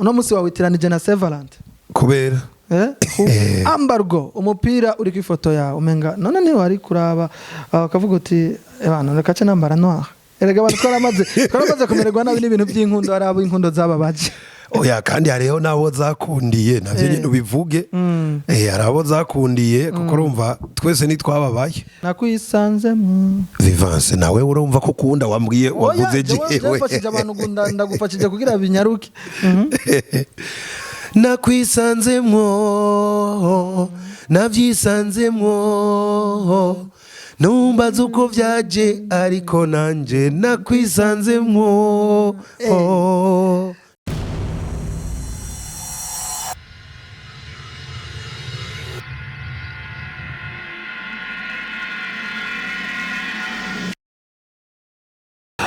uno musi wawitiranije na Severland kubera Ambargo umupira uri ku ifoto yawe umenga none ni wari kuraba akavuga uti ebana reka cyo nambara noir erega abantu twaramaze kumererwa nabi n'ibintu by'inkundo arabo inkundo zababaje oya kandi hariho nabo zakundiye navyo nyine ubivuge arabo zakundiye kuko urumva twese nitwababaye nakwisanzemo Vivance nawe urumva ko kunda wambwiye wavuze jewe wafashije abantu ndagufashije kugira binyaruke nakwisanzemwo navyisanzemwo numbaza uko vyaje ariko nanje nakwisanzemwo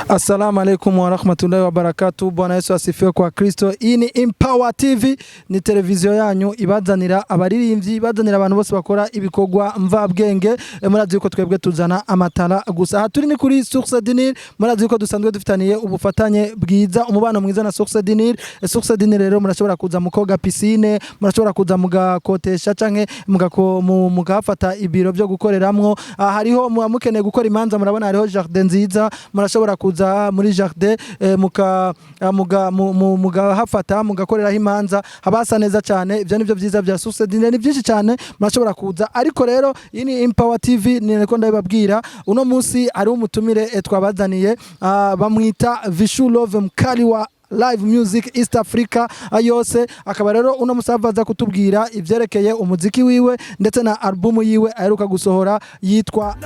Assalamu alaikum wa rahmatullahi wa barakatuh. Bwana Yesu asifiwe kwa Kristo. Hii ni Empower TV, ni televiziyo yanyu ibazanira abaririmbyi, ibazanira abantu bose bakora ibikorwa mvabwenge. Murazi yuko twebwe tuzana amatara gusa. Haturi ni kuri Source du Nil. Murazi yuko dusanzwe dufitaniye ubufatanye bwiza, umubano mwiza na Source du Nil. Source du Nil rero murashobora kuza mukoga piscine, murashobora kuza mugakotesha canke mugafata ibiro byo gukoreramwo. Hariho mukeneye gukora imanza, murabona hariho jardin nziza, murashobora kuza muri jardin mugahafata mugakoreraho imanza habasa neza cyane. Ibyo nivyo byiza bya Source du Nil, ni byinshi cyane murashobora kuza. Ariko rero iyi ni Empower TV, niko ndabibabwira. Uno munsi ari umutumire twabazaniye, bamwita Vishu Love Mkali wa Live Music East Africa yose. Akaba rero uno musavaza kutubwira ivyerekeye umuziki wiwe ndetse na album yiwe aheruka gusohora yitwa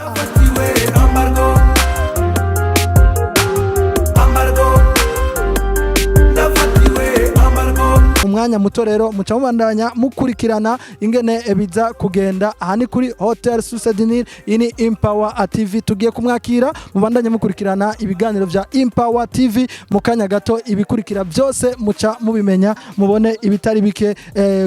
umwanya muto. Rero muca mubandanya mukurikirana ingene biza kugenda. Aha ni kuri Hotel Source du Nil. Iyi ni Empower TV, tugiye kumwakira. Mubandanye mukurikirana ibiganiro vya Empower TV. Mu kanya gato ibikurikira byose muca mubimenya, mubone ibitari bike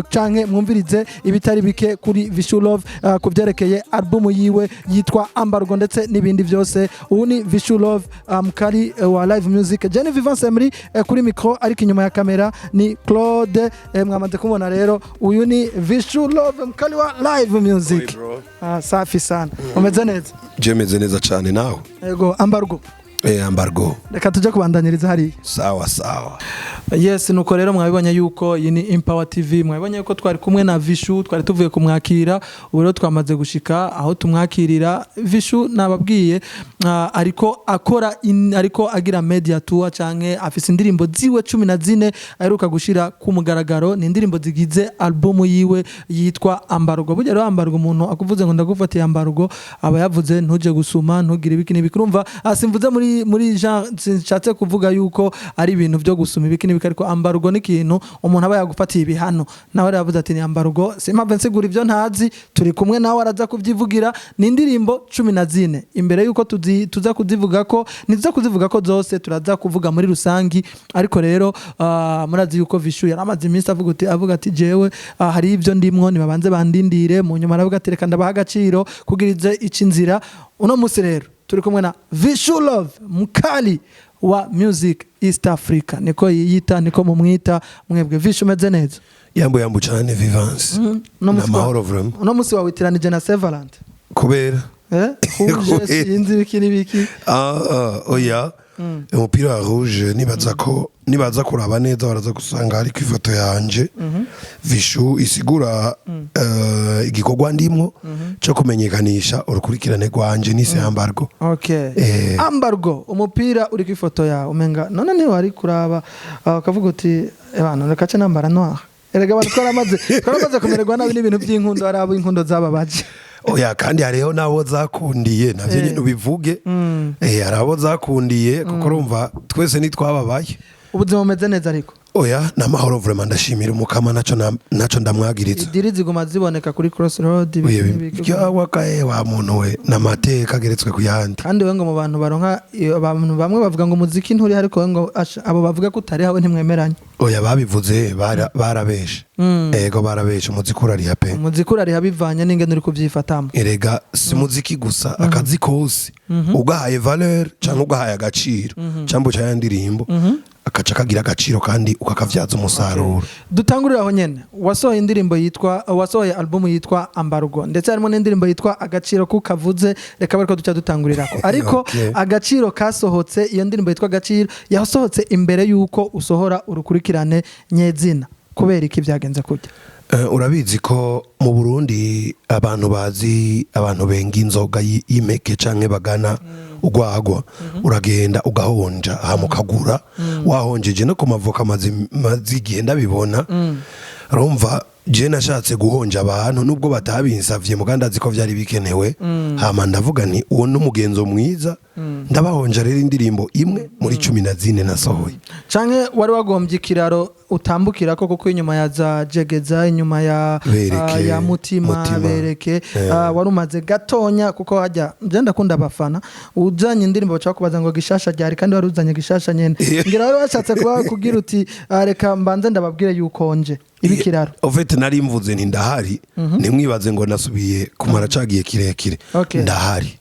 canke mwumvirize ibitari bike kuri Vishu Love kuvyerekeye album yiwe yitwa Ambargo ndetse n'ibindi byose. Ubu ni Vishu Love Mkali wa Live Music. Jenny Vivance Emery kuri micro, ariko inyuma ya kamera ni Claude. Mwamaze kumubona rero, uyu ni Vishu Love Mkali wa Live Music. Safi sana. Umeze neza? Je meze neza cyane nawe. Yego. Ambargo Ambargo reka tujye kubandanyiriza hari sawa sawa. Yes, nuko rero mwabibonye yuko iyi ni Empower TV. Mwabibonye yuko twari kumwe na Vishu, twari tuvuye kumwakira. Ubu rero twamaze gushika aho tumwakirira. Vishu nababwiye ariko akora ariko agira media tour canke afise indirimbo ziwe 14 aheruka gushira ku mugaragaro. Ni indirimbo zigize album yiwe yitwa Ambargo. Burya rero Ambargo, umuntu akuvuze ngo ndagufatiye Ambargo aba yavuze ntuje gusuma ntugire ibiki bikurumva. Asimvuze muri Jean nshatse kuvuga yuko ari ibintu byo gusuma ibiki n'ibiki, ariko Ambargo ni ikintu umuntu aba yagufatiye ibihano. Nawe yavuze ati ni Ambargo, simpamve nsigura ibyo ntazi, turi kumwe nawe araza kubyivugira. Ni indirimbo 14. Imbere yuko tuza kuzivuga ko niza kuzivuga ko zose turaza kuvuga muri rusangi. Ariko rero murazi yuko Vishu yaramaze iminsi avuga ati jewe hari ibyo ndimwo nibabanze bandindire. Mu nyuma aravuga ati reka ndabaha agaciro kugirize icinzira. Uno musi rero turi kumwe na Vishu Love Mkali wa Music East Africa, niko yiyita, niko mumwita mwebwe. Vishu umeze neza? Yambo cyane Vivance. Na mahoro vraiment. Uno musi wawitiranije na Severland kubera rouge inzi biki n'ibiki. Oya umupira wa rouge nibaza kuraba neza baraza gusanga ari ku ifoto yanje. Vishu isigura igikorwa ndimwo cyo kumenyekanisha urukurikirane rwanje ni Ambargo. Okay. Ambargo umupira uri ku ifoto yawe umenga none ni wari kuraba akavuga uti ebana reka cyo nambara noir erega abantu twaramaze kumererwa nabi n'ibintu by'inkundo arabo inkundo zababaje. Oya kandi hariho nabo zakundiye navyo nyine ubivuge. Arabo zakundiye kuko urumva twese nitwababaye. Ubuzima bumeze neza ariko? Oya namahoro vraiment, ndashimira umukama naco ndamwagiriza. Idiri ziguma ziboneka kuri Crossroad wakaye wa muntu we namateka ageretswe ku yandi. Kandi we ngo mu bantu baronka abantu bamwe bavuga ngo muziki nturi, ariko we ngo abo bavuga ko utari hawe ntimwemeranye. Oya babivuze barabeshe. Ego barabeshe, umuziki urariha pe. Umuziki urariha bivanye n'ingene uri kuvyifatamo. Erega si muziki gusa, akazi kose ugahaye valeur cyangwa ugahaye agaciro cyangwa cyaya ndirimbo akaca kagira agaciro kandi ukakavyaza umusaruro. Dutangurira aho nyene wasohoye album yitwa Ambarugo ndetse harimo n'indirimbo yitwa Agaciro kukavuze reka bariko duca dutangurirako ariko Agaciro kasohotse iyo ndirimbo yitwa Agaciro yasohotse imbere yuko usohora urukurikirane nyezina kubera iki byagenze kujya urabizi ko mu Burundi abantu bazi abantu benga inzoga y'imeke canke bagana ugwagwa uragenda ugahonja hamukagura wahonjeje no kumavoka mazigenda bibona rumva je nashatse guhonja abantu nubwo batabinsavye muganda ziko vyari bikenewe hama ndavuga nti uwo n'umugenzo mwiza ndabahonja rero indirimbo imwe muri 14 nasohoye canke wari wagombye ikiraro utambukirako kuko inyuma ya za jegeza inyuma ya mutima bereke wari umaze gatonya kuko hajya je ndakunda abafana uzanye indirimbo bacha kubaza ngo gishasha ryari kandi wari uzanye gishasha nyene ngira wari washatse kugira uti reka mbanze ndababwire yuko nje ibikiraro ofete nari mvuze nti ndahari nimwibaze ngo nasubiye kumara cagiye kirekire ndahari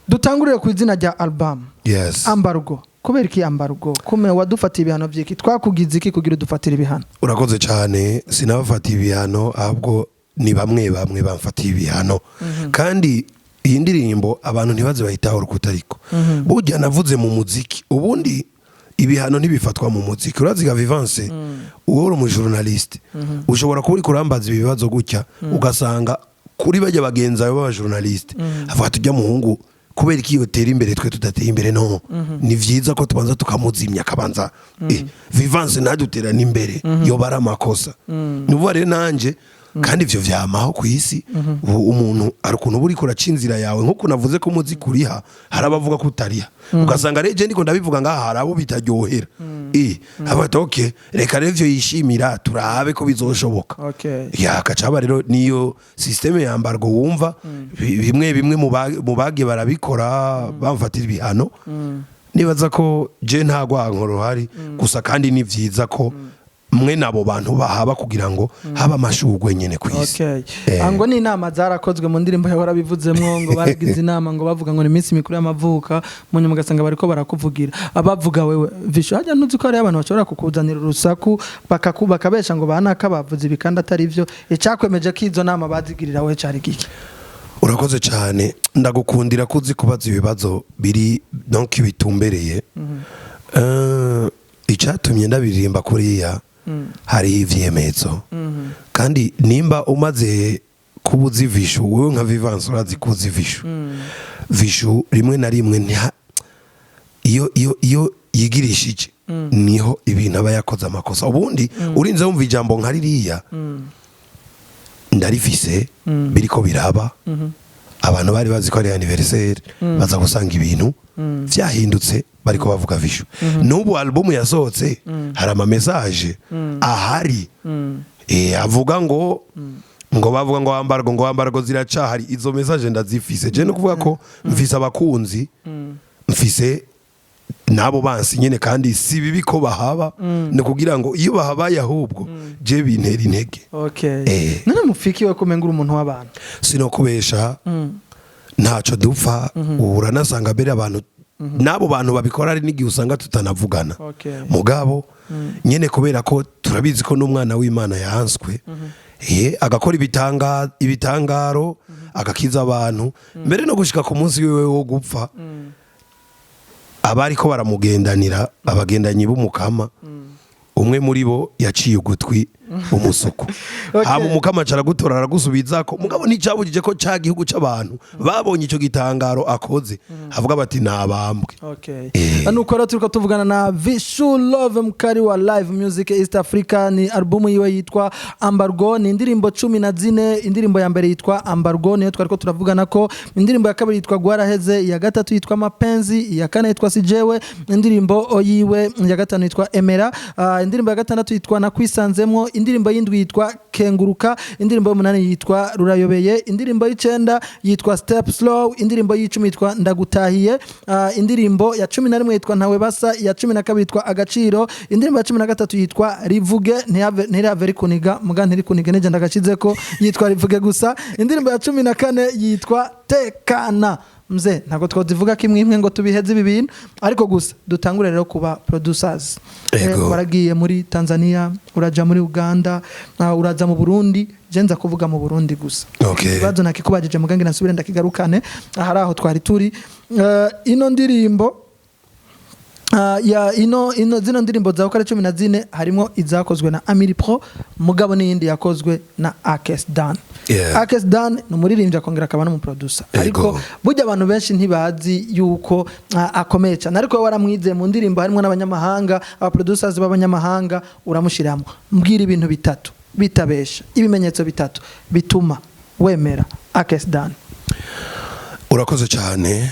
dutangurire ku izina rya album yes Ambarugo kubera iki Ambarugo kume wadufatiye ibihano byiki twakugize iki kugira udufatire ibihano urakoze cyane sinabafatiye ibihano ahubwo ni bamwe bamfatiye ibihano kandi iyi ndirimbo abantu ntibaze bahitaho rukutariko burya navuze mu muziki ubundi ibihano ntibifatwa mu muziki uraziga Vivance uwo mu journaliste ushobora kuba uri kurambaza ibibazo gutya ugasanga kuri bajya bagenza baba journaliste avuga tujya muhungu kubera iki yotera imbere twe tudateye imbere no ni vyiza ko tubanza tukamuzimya kabanza Vivance naduterana imbere yo bara makosa nuvuga rero nanje kandi ivyo vyamaho kwisi umuntu arukuntu buri kuracinzira yawe nkuko navuze ko muzi kuriha harabavuga ko utariha ugasanga reje ndiko ndabivuga ngaha harabo bitaryohera abata okay reka revyo yishimira turabe ko bizoshoboka ya kacaba rero niyo systeme ya Ambarugo wumva bimwe mu bage barabikora bamfatira ibihano nibaza ko je ntagwa nkoro hari gusa kandi ni vyiza ko mwe nabo bantu bahaba kugira ngo haba amashugwe nyene kwisi ango ni inama zarakozwe mu ndirimbo yahora bivuzemwo ngo baragize inama ngo bavuga ngo ni iminsi mikuru y'amavuka munye mugasanga bariko barakuvugira abavuga wewe visho hajya nuzi ko ari abantu bashobora kukuzanira urusaku bakabesha ngo banaka bavuze ibikanda atari ivyo icakwemeje ko izo nama bazigirira we cari giki urakoze cyane ndagukundira kuzi kubaza ibibazo biri donc bitumbereye icatumye ndabiririmba kuriya hari ivyemezo kandi nimba umaze kubuza Vishu wewe nka Vivance urazi kuzi Vishu rimwe na rimwe iyo yigirishije niho ibintu aba yakoze amakosa ubundi urinze wumva ijambo nka ririya ndarifise biriko biraba abantu bari bazi ko ari anniversaire baza gusanga ibintu vyahindutse bariko bavuga Vishu n'ubu album yasohotse hari ama message ahari avuga ngo bavuga ngo Ambarugo ziracahari izo message ndazifise je no kuvuga ko mfise abakunzi mfise nabo bansi nyene kandi si bibi ko bahaba no kugira ngo iyo bahabaye ahubwo je bintera intege none mufikiwe kumengura umuntu w'abantu sino kubesha ntaco dupfa uranasanga bere abantu nabo bantu babikora ari n'igihe usanga tutanavugana mugabo nyene kubera ko turabizi ko n'umwana w'Imana yahanswe agakora ibitangaro agakiza abantu mbere no gushika ku munsi wiwe wo gupfa abari ko baramugendanira abagendanyi b'umukama umwe muri bo yaciye ugutwi umusuku hama umukama caragutora aragusubiza ko mugabo nicabujije ko ca gihugu c'abantu babonye ico gitangaro akoze avuga bati nabambwe nuko rero turiko tuvugana na Vishu Love mukari wa Live Music East Africa ni album yiwe yitwa Ambarugo ni indirimbo 14 indirimbo ya mbere yitwa Ambarugo niyo twariko turavugana ko indirimbo ya kabiri yitwa Gwaraheze iya gatatu yitwa Mapenzi iya kane yitwa Sijewe indirimbo yiwe ya gatanu yitwa Emera indirimbo ya gatandatu yitwa Nakwisanzemwo indirimbo y'indwi yitwa Kenguruka indirimbo y'umunani yitwa Rurayobeye indirimbo y'icenda yitwa Step Slow indirimbo y'icumi yitwa Ndagutahiye indirimbo ya 11 yitwa Ntawe Basa ya 12 yitwa Agaciro indirimbo ya 13 yitwa Rivuge ntiyave kuniga muga ntiri kuniga neje ndagashizeko yitwa Rivuge gusa indirimbo ya 14 yitwa Tekana mze ntago twozivuga kimwe imwe ngo tubiheze ibi bintu ariko gusa dutangure rero kuba producers waragiye muri Tanzania uraja muri Uganda uraza mu Burundi jenza kuvuga mu Burundi gusa ikibazo nakikubajije mugange nasubire ndakigarukane ahari aho twari turi ino ndirimbo ino zino ndirimbo za ukare 14 harimo izakozwe na Amiri Pro mugabo n'iyindi yakozwe na Akes Dan. Akes Dan no muririmbyi akongera akaba no mu producer ariko burya abantu benshi ntibazi yuko akomeye cyane ariko waramwize mu ndirimbo harimo n'abanyamahanga aba producers b'abanyamahanga uramushiramo mbwira ibintu bitatu bitabesha ibimenyetso bitatu bituma wemera Akes Dan. Urakoze cyane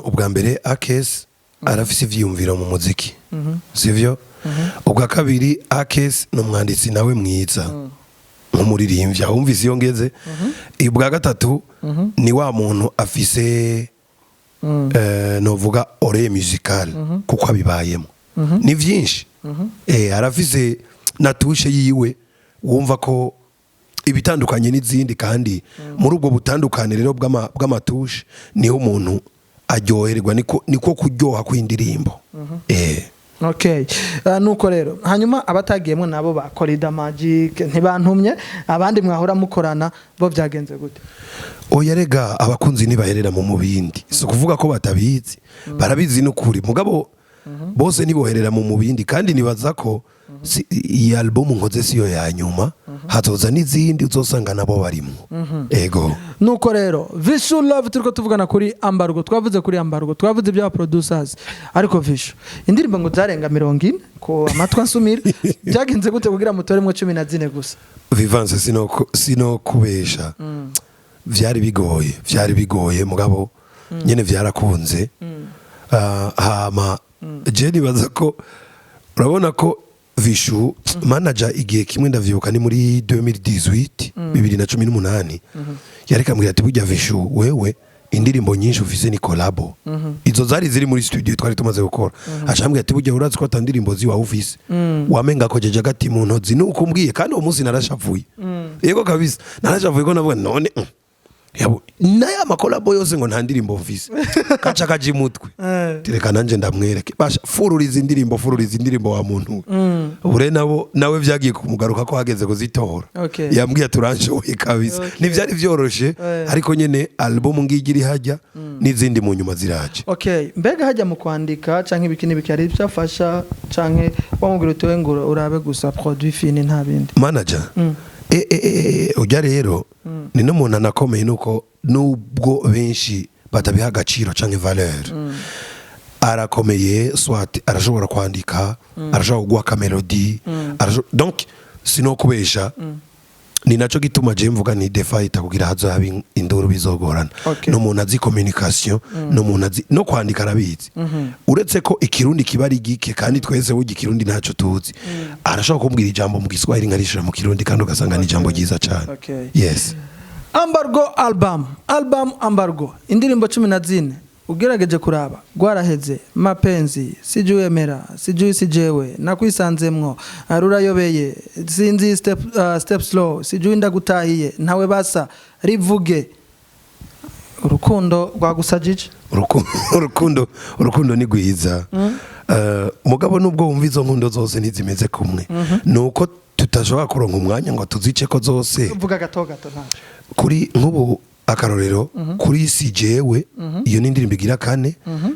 ubwa mbere Akes arafise ivyumviro mu muziki sivyo ubwa kabiri Akes no mwanditsi nawe mwiza nk'umuririmbyi ahumvise iyo ngeze ubwa gatatu ni wa muntu afise novuga oreille musicale kuko abibayemo ni vyinshi arafise natushe yiwe wumva ko ibitandukanye n'izindi kandi muri ubwo butandukane rero bw'amatushe niho umuntu aryoherwa niko kuryoha kw'indirimbo Okay nuko rero hanyuma abatagiyemo nabo ba Corida Magic ntibantumye abandi mwahora mukorana bo byagenze gute oya rega abakunzi nibaherera mu mubindi so kuvuga ko batabizi barabizi n'ukuri mugabo bose niboherera mu mubindi kandi nibaza ko iyi album nkoze siyo ya nyuma hazoza n'izindi uzosanga nabo barimo ego nuko rero Vishu Love turiko tuvugana kuri Ambargo twavuze kuri Ambargo twavuze bya producers ariko Vishu indirimbo ngo zarenga 40 ko amatwa nsumira byagenze gute kugira mutoremwe 14 gusa Vivance sino kubesha vyari bigoye mugabo nyene vyarakunze hama Jenny baza ko urabona ko Vishu manager igihe kimwe ndavyoka ni muri 2018 yareka ambwira ati burya Vishu wewe indirimbo nyinshi ufise ni collabo izo zari ziri muri studio twari tumaze gukora acambwira ati burya urazi ko atandirimbo ziwa ufise wamenga ko jeje gati mu ntozi nuko mbwiye kandi uwo munsi narashavuye yego kabisa narashavuye ko navuga none naya makolabo yose ngo ntandirimbo mfise kaca kaje mutwe tireka nanje ndamwereke basha fururiza indirimbo wa muntu ure nawe vyagiye kumugaruka ko hageze kuzitora yambwiye turanshoye kabisa nivyari vyoroshe ariko nyene album ngigiri hajya n'izindi mu nyuma ziraje mbega hajya mu kwandika canke ibikini bikari byafasha canke wamubwira utewe ngo urabe gusa produit fini nta bindi manager ujya rero ni no muntu anakomeye nuko nubwo benshi batabiha agaciro canke valeur arakomeye swat arashobora kwandika arashobora kugwa ka melody donc sino kubesha ni naco gituma je mvuga ni defaita kugira hazo habi induru bizogorana no muntu azi communication no muntu azi no kwandika arabizi uretse ko ikirundi kibari gike kandi twese ugi kirundi naco tuzi arashobora kumbwira ijambo mu Giswahili nkarishira mu kirundi kandi ugasanga ni ijambo ryiza cyane yes Ambargo album Ambargo indirimbo 14 ugerageje kuraba gwaraheze mapenzi sijuemera sijewe nakwisanzemwo arurayobeye sinzi step slow sijuinda gutahiye ntawe basa rivuge urukundo rwagusajije urukundo ni gwiza mugabo nubwo wumva izo nkundo zose ntizimeze kumwe nuko tutashobora kuronka umwanya ngo tuzice ko zose vuga gato ntaje kuri nk'ubu akarorero kuri sijewe iyo n'indirimbo igira 4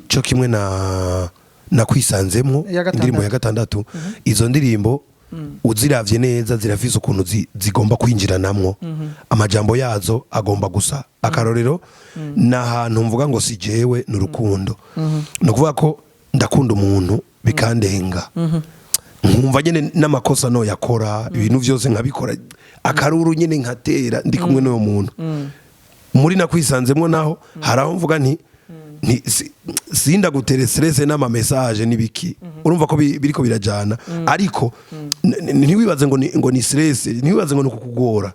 cyo kimwe na kwisanzemwo indirimbo ya 6 izo ndirimbo uziravye neza zirafise ukuntu zigomba kwinjiranamwo amajambo yazo agomba gusa akarorero na hantu mvuga ngo sijewe n'urukundo no kuvuga ko ndakunda umuntu bikandenga nkumva nyene n'amakosa no yakora ibintu vyose nkabikora akaruru nyene nkatera ndi kumwe n'uwo muntu muri nakwisanzemwo naho haraho mvuga nti sinda gutere stress n'ama message nibiki urumva ko biriko birajana ariko ntiwibaze ngo ni stress ntiwibaze ngo nukugora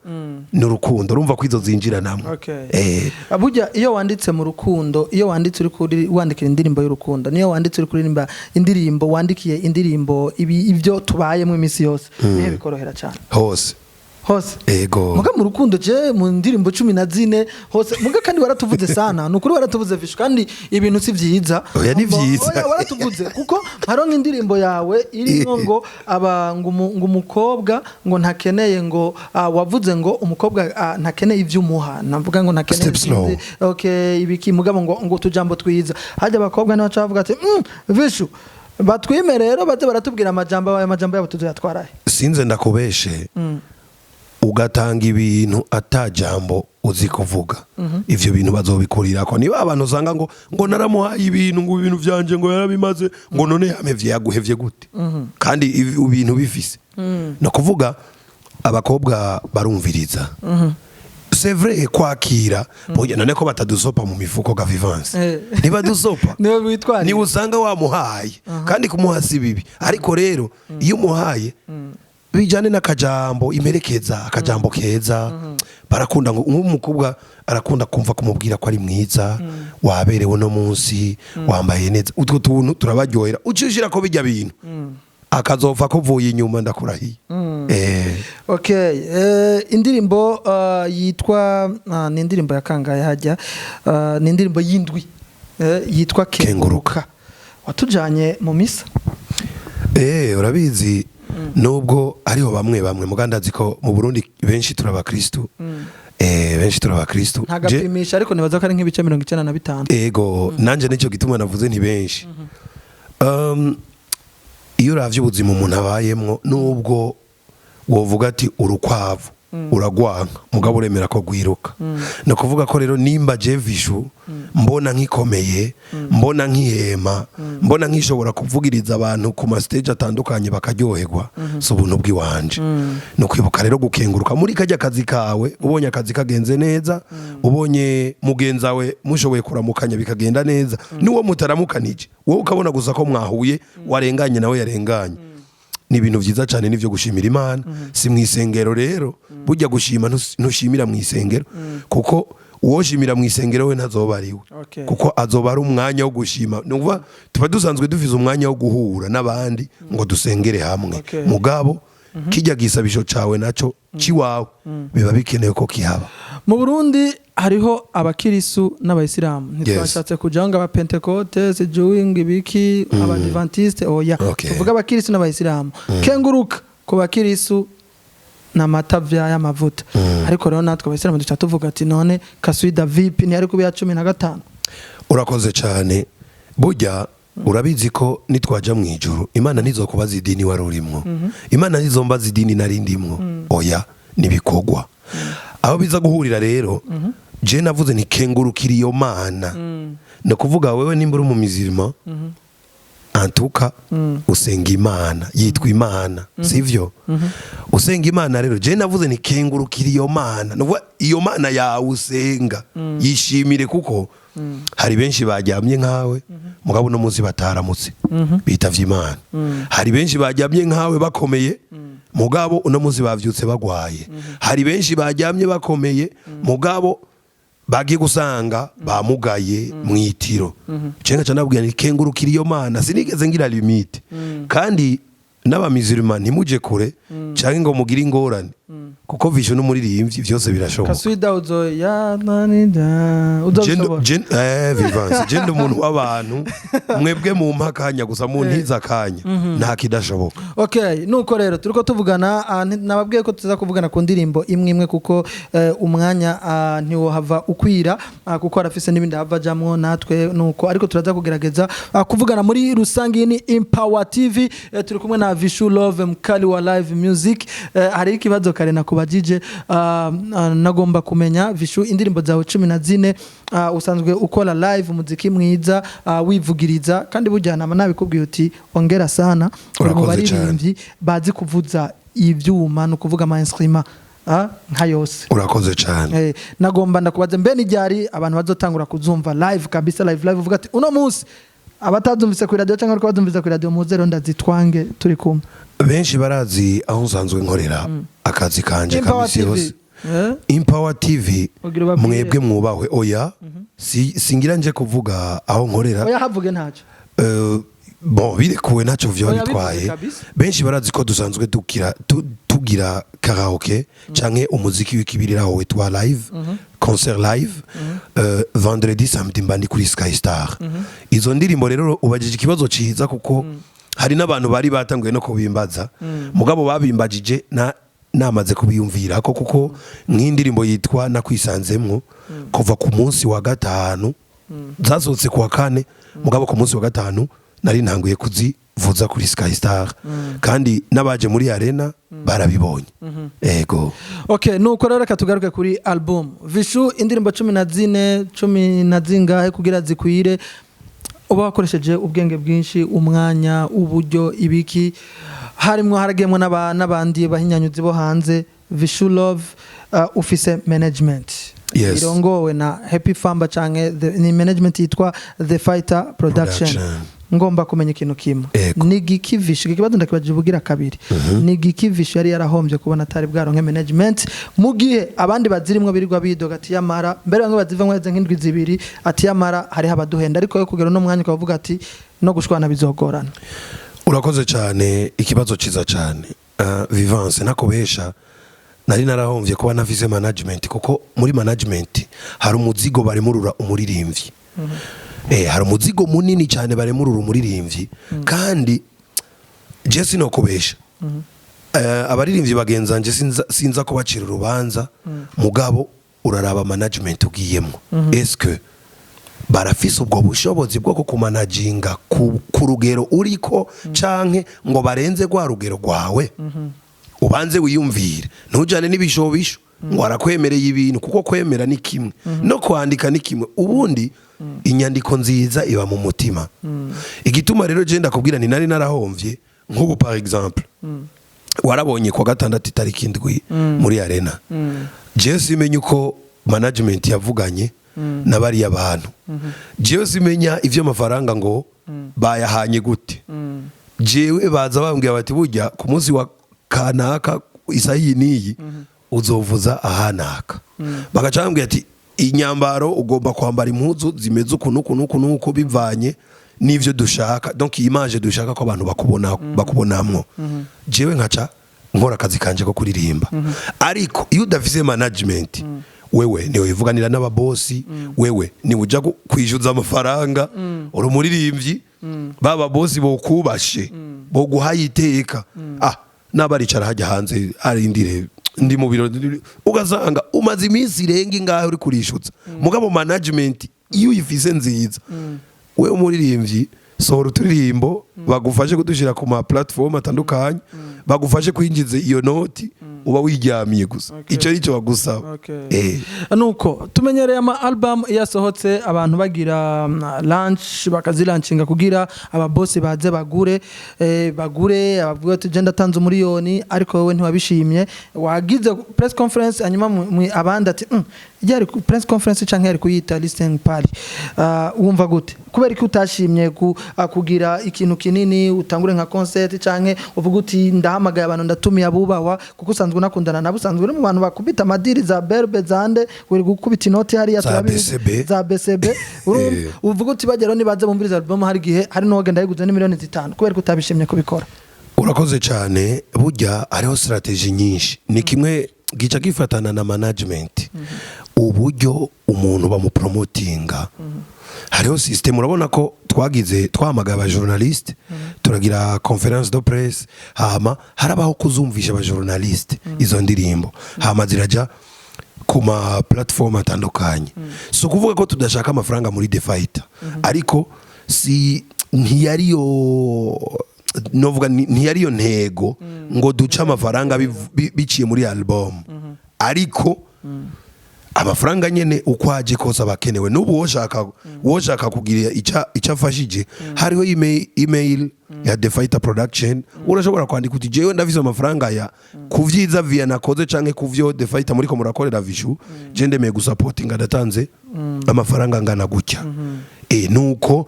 ni urukundo urumva ko izo zinjira namwe burya iyo wanditse mu rukundo iyo wanditse uri kuri wandikira indirimbo y'urukundo niyo wanditse uri kuririmba indirimbo wandikiye indirimbo ibyo tubayemo imisi yose nihe bikorohera cyane hose hose ego muga mu rukundo je mu ndirimbo 14 hose muga kandi waratuvuze sana nukuri waratuvuze Vishu kandi ibintu si vyiza oya ni vyiza oya waratuvuze kuko haronka indirimbo yawe irimo ngo aba ngo umukobwa ngo ntakeneye ngo wavuze ngo umukobwa ntakeneye ivyumuha navuga ngo ntakeneye okay ibiki mugabo ngo tujambo twiza haje abakobwa naho cavuga ati Vishu batwime rero baze baratubwira amajambo yabo tuzatwarahe sinze ndakubeshe ugatanga ibintu atajambo uzi kuvuga ivyo bintu bazobikurira ko niba abantu usanga ngo naramuhaye ibintu ngo ibintu vyanje ngo yarabimaze ngo none yamevye yaguhevye gute kandi ibintu bifise no kuvuga abakobwa barumviriza c'est vrai kwakira boya none ko batadusopa mu mifuko ga Vivance niba dusopa niwe bitwara ni usanga wamuhaye kandi kumuhasi bibi ariko rero iyo umuhaye bijane n'akajambo imerekeza akajambo keza barakunda ngo umukobwa arakunda kumva kumubwira ko ari mwiza waberewe no munsi wambaye neza utwo tuntu turabaryohera ucishira ko bijya bintu akazova ko vuye inyuma ndakurahiye okay indirimbo yitwa ni indirimbo yakangaye hajya ni indirimbo y'indwi yitwa Kenguruka watujanye mu misa urabizi nubwo ariho bamwe mugandazi ko mu Burundi benshi turabakristo benshi turabakristo ntagapimisha ariko nibaza ko ari nk'ibice 95 ego nanje nicyo gituma navuze nti benshi iyo uravye ubuzima umuntu abayemwo nubwo wovuga ati urukwavu uragwanka mugabo uremera ko gwiruka no kuvuga ko rero nimba je Vishu mbona nkikomeye mbona nkihema mbona nkishobora kuvugiriza abantu ku ma stage atandukanye bakaryoherwa so buntu bwiwanje no kwibuka rero gukenguruka muri kajya kazi kawe ubonye akazi kagenze neza ubonye mugenzawe mushoboye kuramukanya bikagenda neza niwo mutaramukanije wowe ukabona gusa ko mwahuye warenganye nawe yarenganye ni ibintu vyiza cyane nivyo gushimira Imana si mwisengero rero burya gushima ntushimira mwisengero kuko uwoshimira mwisengero we ntazobariwe kuko azoba ari umwanya wo gushima numva tuba dusanzwe dufize umwanya wo guhura n'abandi ngo dusengere hamwe mugabo kijya gisabisho cawe naco ciwawe biba bikenewe ko kihaba mu Burundi hariho abakirisu n'abayisilamu ntitwashatse kujanga aba Pentecote sejuing ibiki abadventiste oya tuvuga abakirisu n'abayisilamu Kenguruka ku bakirisu na matavya y'amavuta ariko rero natwe abayisilamu duca tuvuga ati none Kaswida VIP ni ari kubiya 15 urakoze cyane burya urabizi ko nitwaja mu ijuru Imana nizokubaza idini wari urimwo Imana nizombaza idini narindimwo oya nibikogwa aho biza guhurira rero je navuze ni kengurukira iyo Mana no kuvuga wewe nimba uri mu mizirima antuka usenga Imana yitwa Imana sivyo usenga Imana rero je navuze ni kengurukira iyo Mana no iyo Mana yawe usenga yishimire kuko hari benshi bajyamye nkawe mugabo no munsi bataramutse bitavye Imana hari benshi bajyamye nkawe bakomeye mugabo uno munsi bavyutse bagwaye hari benshi bajyamye bakomeye mugabo bagiye gusanga bamugaye mwitiro cenga canabwira ni kengurukira iyo Mana sinigeze ngira limite kandi n'abamizirima ntimuje kure canke ngo mugire ingorane kuko Vishu n'umuririmbyi byose birashoboka Kaswida uzoya nanida Vivance genda umuntu w'abantu mwebwe mu mpakanya gusa mu ntiza kanya nta kidashoboka okay nuko rero turiko tuvugana nababwiye ko tuza kuvugana ku ndirimbo imwe kuko umwanya ntiwo hava ukwira kuko arafise n'ibindi hava jamwo natwe nuko ariko turaza kugerageza kuvugana muri rusangi ni Empower TV turi kumwe na Vishu Love mkali wa live music hari ikibazo kare na kubajije nagomba kumenya Vishu indirimbo zawe 14 usanzwe ukora live umuziki mwiza wivugiriza kandi bujyana nabikubwiye uti ongera sana mu baririmbyi bazi kuvuza ivyuma no kuvuga ama instrument nka yose urakoze cyane nagomba ndakubaza mbe ni ryari abantu bazotangura kuzumva live kabisa live uvuga ati uno munsi abatazumvise ku radio cyangwa bazumvise ku radio muzero ndazitwange turi kumwe benshi barazi aho nsanzwe nkorera akazi kanje kabisi yose Empower TV mwebwe mwubahwe oya singira nje kuvuga aho nkorera oya havuge ntacyo bon birekuwe ntacyo vyo bitwaye benshi barazi ko dusanzwe tugira karaoke canke umuziki w'ikibiriraho witwa live concert live vendredi samedi mbandi kuri Sky Star. Izo ndirimbo rero ubajije ikibazo ciza kuko hari n'abantu bari batanguye no kubimbaza mugabo babimbajije namaze kubiyumvira ko kuko nk'indirimbo yitwa nakwisanzemwo kuva ku munsi wa gatanu zazotse ku wa kane mugabo ku munsi wa gatanu nari ntanguye kuzivuza kuri Sky Star kandi n'abaje muri arena barabibonye. Ego. Okay, nuko rero reka tugaruke kuri album Vishu, indirimbo 14 na zingahe kugira zikwire uba wakoresheje ubwenge bwinshi, umwanya, uburyo, ibiki harimwo haragiyemwo n'abandi bahinyanyuzi bo hanze. Vishu Love ufise management irongowe na Happy Famba canke ni management yitwa The Fighter Production. Ngomba kumenya ikintu kimwe nigiki Vishu, ikibazo ndakibaje bugira kabiri, nigiki Vishu yari yarahombye kubona atari bwaronke management mu gihe abandi bazirimwo birirwa bidoga ati yamara mbere bamwe bazivamwe nk'indwi zibiri ati yamara hari habaduhenda, ariko yo kugera no mwanya ukavuga ati no gushwana bizogorana. Urakoze cyane, ikibazo ciza cyane. Vivance nakobesha nari narahombye kuba nafise management kuko muri management hari umuzigo baremurura umuririmbyi. Hari umuzigo munini cyane baremurura umuririmbyi kandi je sinokobesha. Abaririmbyi bagenzanje sinza kubacira urubanza mugabo uraraba management ugiyemo. Est-ce que barafise ubwo bushobozi bwo kumanaginga ku rugero uriko canke ngo barenze gwa rugero rwawe? Ubanze wiyumvire ntujane n'ibishobisho ngo arakwemereye ibintu kuko kwemera ni kimwe no kwandika ni kimwe, ubundi inyandiko nziza iba mu mutima. Igituma rero je ndakubwira ni nari narahomvye nk'ubu par exemple warabonye kwa gatandatu itariki 7 muri arena. Je simenye uko management yavuganye nabari abantu. Je simenya ivyo mafaranga ngo bayahanye gute. Jewe baza bambwiye bati burya ku munsi wa kanaka isayi niyi uzovuza ahanaka. Bagacambwiye ati inyambaro ugomba kwambara impuzu zimeze uko bivanye n'ivyo dushaka, donc image dushaka ko abantu bakubonamwo. Jewe nkaca nkora akazi kanje ko kuririmba. Ariko iyo udafise management wewe niwe wivuganira n'ababosi, wewe ni uja kwishyuza amafaranga uri umuririmbyi, baba bosi bokubashe boguhaye iteka n'abaricara hajya hanze arindire ndi mu biro ugasanga umaze iminsi irenga ingahe uri kurishutsa mugabo management iyo uyifise nziza we umuririmbyi sohora uturirimbo bagufashe kudushira ku ma platform atandukanye bagufashe kwinjiza iyo noti uba wiryamiye gusa ico nico bagusaba. Nuko tumenyereye ama album yasohotse abantu bagira launch bakazilanchinga kugira ababosi baze bagure abavuga ati je ndatanze umuriyoni, ariko wewe ntiwabishimye wagize press conference hanyuma abandi ati yari press conference canke yari kuyita listening party. Wumva gute kubera ko utashimye kugira ikintu kinini utangure nka concert canke uvuga uti ndahamagaye abantu ndatumiye abubawa kuko usanzwe unakundana nabo, usanzwe uri mu bantu bakubita amadiri za berbe zande wiri gukubita inoti hari za BCB uvuga uti bagero nibaze bumviriza album hari gihe hari no genda yiguze ni miliyoni 5 kubera ko utabishimye kubikora. Urakoze cyane, burya hariho strategy nyinshi, ni kimwe gica gifatana na management uburyo umuntu bamupromotinga. Hariho system, urabona ko twamagaye aba journaliste turagira conference de presse hama harabaho kuzumvisha aba journaliste izo ndirimbo hama ziraja ku ma platform atandukanye. So kuvuga ko tudashaka amafaranga muri The Fighter, ariko ntiyariyo novuga ntiyariyo ntego ngo duca amafaranga biciye muri album, ariko amafaranga nyene ukwaje kosa bakenewe n'ubu woshaka kugira icafashije hariho email ya The Fighter Production urashobora kwandika uti jewe ndavise amafaranga ya kuvyiza via nakoze canke kuvyo The Fighter muriko murakorera Vishu je ndemeye gusupportinga ndatanze amafaranga ngana gutya. Nuko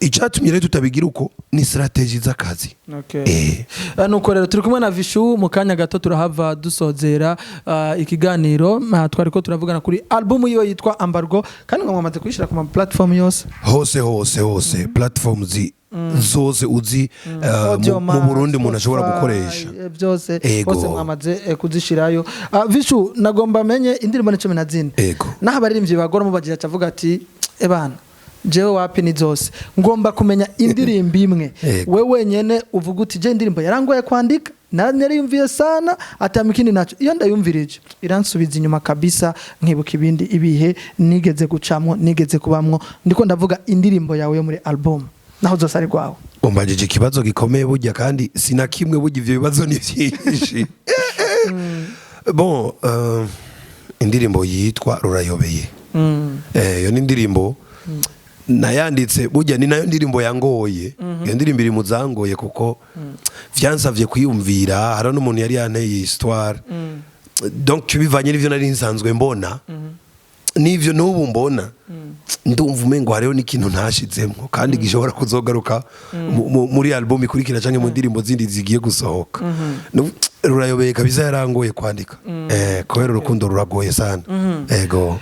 icatumye rero tutabigira uko ni strategy z'akazi. Nuko rero turi kumwe na Vishu mu kanya gato turahava dusozera ikiganiro twariko turavugana kuri album yiwe yitwa Ambargo kandi ngo mwamaze kuyishira ku ma platform yose hose platform zose uzi mu Burundi umuntu ashobora gukoresha byose bose mwamaze kuzishirayo. Vishu nagomba menye indirimbo ni 14 naho abaririmbyi bagora mu bagira cavuga ati ebana jewe wapi ni zose ngomba kumenya indirimbo imwe we wenyene uvuga uti je indirimbo yarangoye kwandika nariyumviye sana atamikindi naco iyo ndayumvirije iransubiza inyuma kabisa nkibuka ibindi ibihe nigeze gucamwo nigeze kubamwo ndiko ndavuga indirimbo yawe yo muri album naho zose ari gwawe. Umbajije ikibazo gikomeye burya kandi sina kimwe burya ivyo bibazo ni vyinshi. Bon indirimbo yitwa Rurayobeye yo ni indirimbo nayanditse burya ni nayo ndirimbo yangoye iyo ndirimbo iri muzangoye kuko vyansavye kwiyumvira hari n'umuntu yari yanteye histoire donc bivanye n'ivyo nari nsanzwe mbona n'ivyo n'ubu mbona ndumva umengo hariho n'ikintu ntashizemwo kandi gishobora kuzogaruka muri album ikurikira canke mu ndirimbo zindi zigiye gusohoka. Rurayobeye kabisa yarangoye kwandika kubera urukundo ruragoye sana. Ego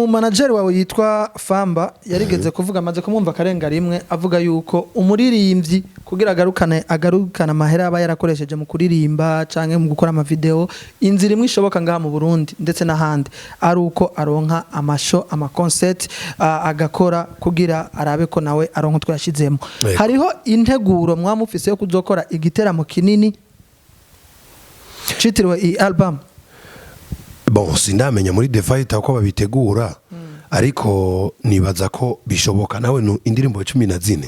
manager wawe yitwa Famba yarigeze kuvuga amaze kumwumva karenga rimwe avuga yuko umuririmbyi kugira agarukana amahera aba yarakoresheje mu kuririmba canke mu gukora ama video inzira imwe ishoboka ngaha mu Burundi ndetse n'ahandi ari uko aronka amasho ama concert agakora kugira arabe ko nawe aronka twashizemo. Hariho integuro mwamufise yo kuzokora igiteramo kinini citiriwe i album. Bon sindamenya muri The Fight uko babitegura ariko nibaza ko bishoboka nawe indirimbo 14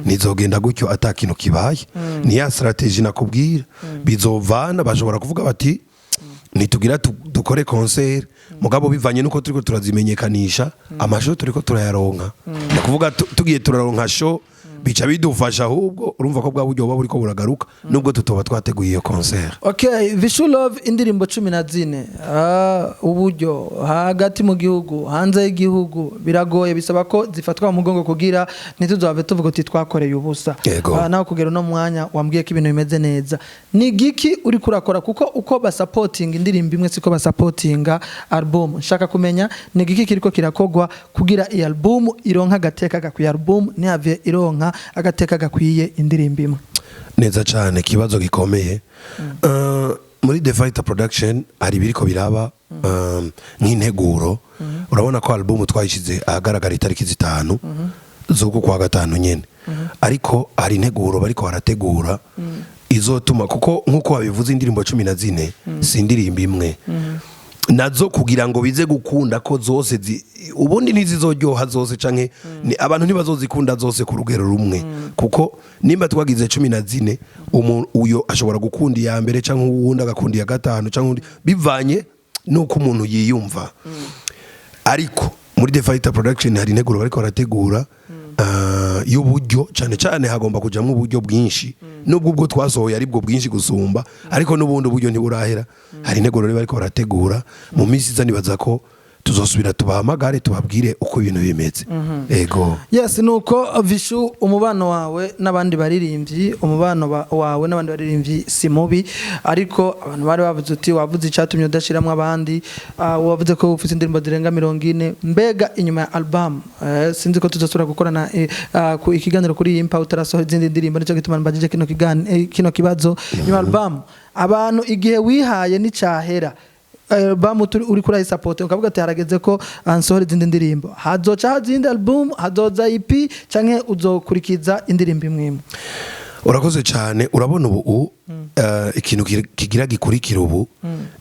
nizogenda gutyo atakintu kibaye ni ya strategy nakubwira bizovana bashobora kuvuga bati nitugira dukore concert mugabo bivanye nuko turiko turazimenyekanisha amasho turiko turayaronka nakuvuga tugiye turaronka show bica bidufasha ahubwo urumva ko bwa buryo buba buriko buragaruka nubwo tutoba twateguye iyo concert. Okay, Vishu Love indirimbo 14 uburyo hagati mu gihugu hanze y'igihugu biragoye bisaba ko zifatwa mu mugongo kugira ntituzave tuvuga uti twakoreye ubusa. Naho kugera no mwanya wambwiye ko ibintu bimeze neza ni giki uri kurakora kuko uko ba supporting indirimbo imwe siko ba supportinga album nshaka kumenya ni giki kiriko kirakogwa kugira iyi album ironka gateka gakwiye album ni have ironka agateka gakwiye indirimbo imwe. Neza cyane kibazo gikomeye muri The Fighter Production hari biriko biraba nk'integuro urabona ko album twayishize ahagaragara itariki 5 z'uko kwa gatanu nyene ariko hari integuro bariko barategura izotuma kuko nkuko babivuze indirimbo 14 si indirimbo imwe nazo kugira ngo bize gukunda ko zose ubundi nizizoryoha zose canke abantu ntibazozikunda zose ku rugero rumwe kuko nimba twagize 14 uyo ashobora gukunda ya mbere canke uwundi agakunda ya gatanu canke bivanye nuko umuntu yiyumva ariko muri The Fighter Production hari integuro bariko barategura y'uburyo cyane hagomba kujamwe uburyo bwinshi nubwo ubwo twasohoye ari bwo bwinshi gusumba ariko n'ubundi uburyo ntiburahera hari integuro rero bariko barategura mu minsi iza nibaza ko tuzosubira tubahamagare tubabwire uko ibintu bimeze. Ego yes nuko Vishu umubano wawe n'abandi baririmbyi umubano wawe n'abandi baririmbyi si mubi ariko abantu bari bavuze uti wavuze icatumye udashiramwe abandi wavuze ko ufite indirimbo zirenga 40 mbega inyuma ya album sinzi ko tuzosura gukorana ku ikiganiro kuri Impa utarasoho izindi ndirimbo nico gituma mbajije kino kibazo inyuma album abantu igihe wihaye ni cahera album uri kuri support ukavuga ati harageze ko ansohora izindi ndirimbo hazoca hazindi album hazoza EP canke uzokurikiza indirimbo imwe. Urakoze cyane urabona ubu ikintu kigira gikurikira ubu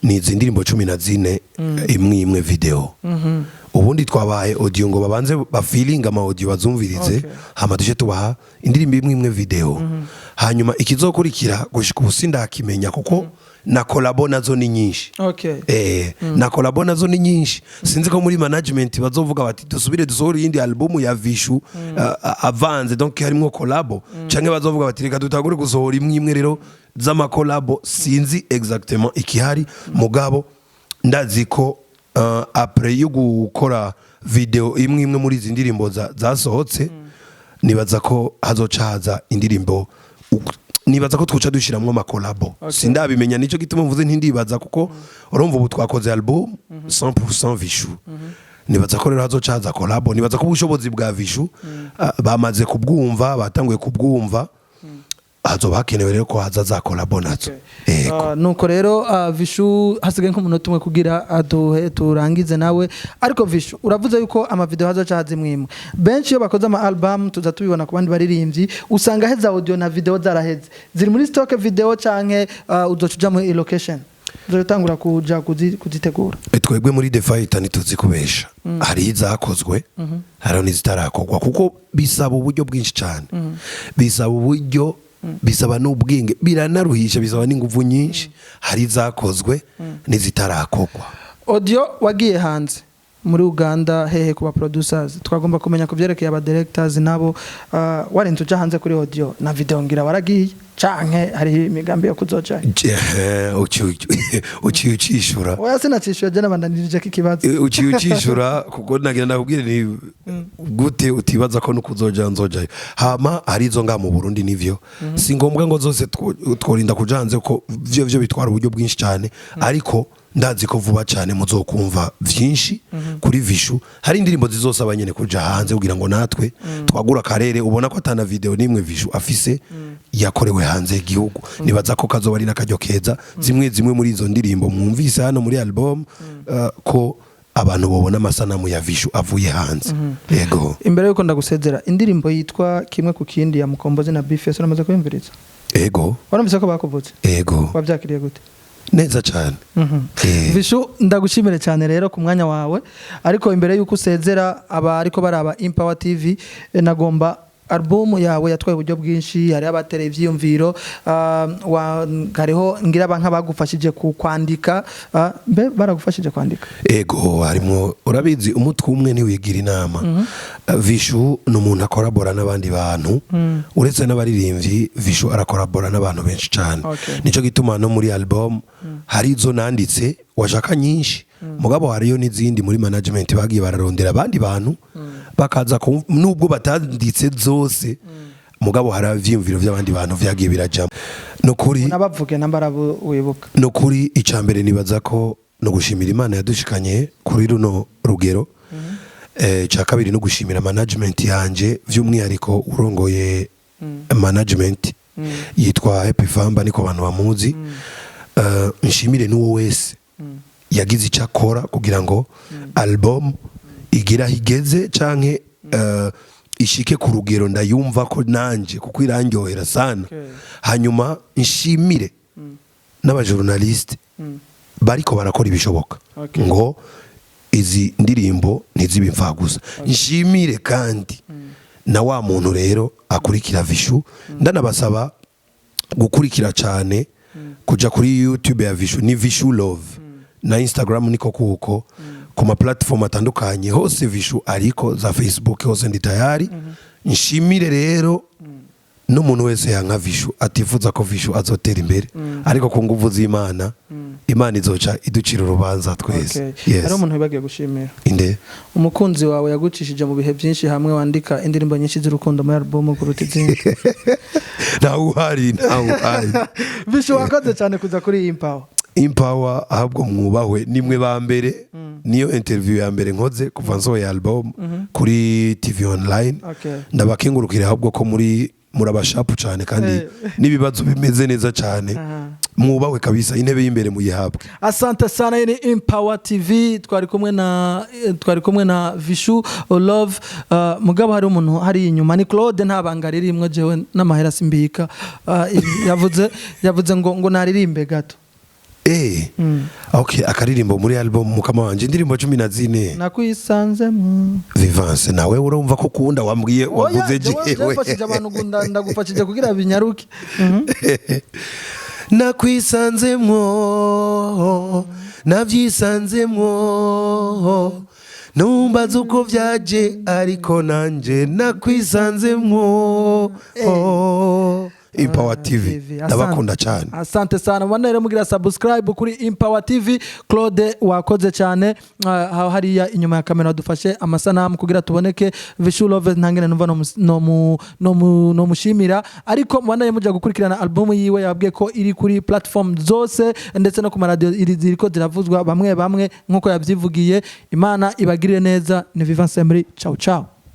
ni izi ndirimbo 14 imwe video ubundi twabaye audio ngo babanze bafeelinga ama audio bazumvirize hama tuje tubaha indirimbo imwe video hanyuma ikizokurikira gushika ubusinda hakimenya kuko na collabo nazo ni nyinshi. Na collabo nazo ni nyinshi sinzi ko muri management bazovuga bati dusubire dusohora indi album ya Vishu avance donc harimo collabo canke bazovuga bati reka tutagure gusohora imwe rero z'ama collabo sinzi exactement ikihari mugabo ndazi ko après yo gukora video imwe muri izi ndirimbo zasohotse nibaza ko hazocaza indirimbo nibaza ko twoca dushiramwe ama collabo sindabimenya nico gituma mvuze ntindibaza kuko urumva ubu twakoze album 100% Vishu nibaza ko rero hazocaza collab nibaza ko ubushobozi bwa Vishu bamaze kubwumva batanguye kubwumva hazoba hakenewe rero ko haza za collab nazo nuko rero Vishu hasigaye nk'umunota umwe kugira aduhe turangize nawe ariko Vishu uravuze yuko ama video hazoca hazimwimwe benshi yo bakoze ama album tuza tubibona ku bandi baririmbyi usanga heza audio na video zaraheze ziri muri stock video canke uzocuja mu location uzotangura kuja kuzitegura twebwe muri The Fight ntituzi kubesha hari izakozwe hari n'izitarakogwa kuko bisaba uburyo bwinshi cyane bisaba uburyo bisaba n'ubwenge biranaruhisha bisaba n'ingufu nyinshi hari zakozwe n'izitarakogwa audio wagiye hanze muri Uganda hehe kuba producers twagomba kumenya ku byerekeye aba directors nabo warenze uja hanze kuri audio na video ngira waragiye canke hari imigambi yo kuzoja ucishura oya sinacishura je nabandanirije kikibazo ucishura kuko nagira nakubwire ni gute utibaza ko nukuzoja nzoja hama hari izo nga mu Burundi nivyo si ngombwa ngo zose tworinda kujanze ko vyo bitwara uburyo bwinshi cyane ariko ndazi ko vuba cyane muzokumva vyinshi kuri Vishu hari indirimbo zizosaba nyene kuja hanze kugira ngo natwe twagura karere ubona ko atana video nimwe Vishu afise yakorewe hanze y'igihugu nibaza ko kazoba ari nakaryo keza zimwe muri izo ndirimbo mwumvise hano muri album ko abantu babona amasanamu ya Vishu avuye hanze yego imbere yuko ndagusezera indirimbo yitwa kimwe ku kindi ya Mukombozi na Bifes uramaze kwimviriza yego waramvise ko bakuvutse yego wabyakiriye gute neza cyane Vishu ndagushimire cyane rero ku mwanya wawe ariko imbere yuko usezera aba ariko baraba Empower TV nagomba album yawe yatwaye uburyo bwinshi hari abatereye ivyiyumviro hariho ngira banka bagufashije ku kwandika mbe baragufashije kwandika ego harimo urabizi umutwe umwe ni wigira inama Vishu n'umuntu akorabora n'abandi bantu uretse n'abaririmbyi Vishu arakorabora n'abantu benshi cyane nico gituma no muri album hari izo nanditse washaka nyinshi mugabo hariyo n'izindi muri management bagiye bararondera abandi bantu bakaza nubwo batanditse zose mugabo hari avyimviro by'abandi bantu vyagiye birajamo no kuri nabavuge nambara wibuka no kuri icambere nibaza ko no gushimira Imana yadushikanye kuri runo rugero cha kabiri no gushimira management yanje vy'umwihariko urongoye management yitwa Happy Famba niko abantu bamuzi nshimire n'uwo wese yagize icakora kugira ngo album igira higeze canke ishike ku rugero ndayumva ko nanje kuko irangyohera sana hanyuma nshimire n'abajournaliste bariko barakora ibishoboka ngo izi ndirimbo ntizibimfa gusa nshimire kandi na wa muntu rero akurikira Vishu ndanabasaba gukurikira cyane kuja kuri YouTube ya Vishu ni Vishu Love na Instagram niko kuko kuma platform atandukanye hose Vishu ariko za Facebook hose ndi tayari nshimire rero n'umuntu wese yanka Vishu atifuza ko Vishu azotera imbere ariko ku nguvu z'Imana Imana izoca iducira urubanza twese hari umuntu wibagiye gushimira inde umukunzi wawe yagucishije mu bihe byinshi hamwe wandika indirimbo nyinshi z'urukundo muri album kuruta izindi nawe uhari Vishu wakoze cyane kuza kuri Empower ahabwo mwubahwe nimwe ba mbere niyo interview ya mbere nkoze kuva nsohoye album kuri TV online ndabakengurukira ahabwo ko muri murabashapu cyane kandi nibibazo bimeze neza cyane mwubahwe kabisa intebe y'imbere muyihabwe asante sana ni Empower TV twari kumwe na Vishu Love mugabo hari umuntu hari inyuma ni Claude ntabanga ririmwe jewe n'amahera simbika yavuze ngo naririmbe gato okay akaririmbo muri album mukama wanje indirimbo 14 nakwisanzemo Vivance nawe urumva ko kunda wambwiye wavuze jewe wafashije abantu ndagufashije kugira binyaruke nakwisanzemo navyisanzemo numbaza uko vyaje ariko nanje nakwisanzemo Empower TV ndabakunda cyane. Asante sana mwana rero mugira subscribe kuri Empower TV. Claude wakoze cyane hariya inyuma ya kamera dufashe amasanamu kugira tuboneke Vishu Love ntangene numva no mushimira ariko mwana muja gukurikirana album yiwe yabwiye ko iri kuri platform zose ndetse no ku radio ziriko ziravuzwa bamwe nkuko yabyivugiye. Imana ibagirire neza. Ni Vivant Semri, ciao ciao.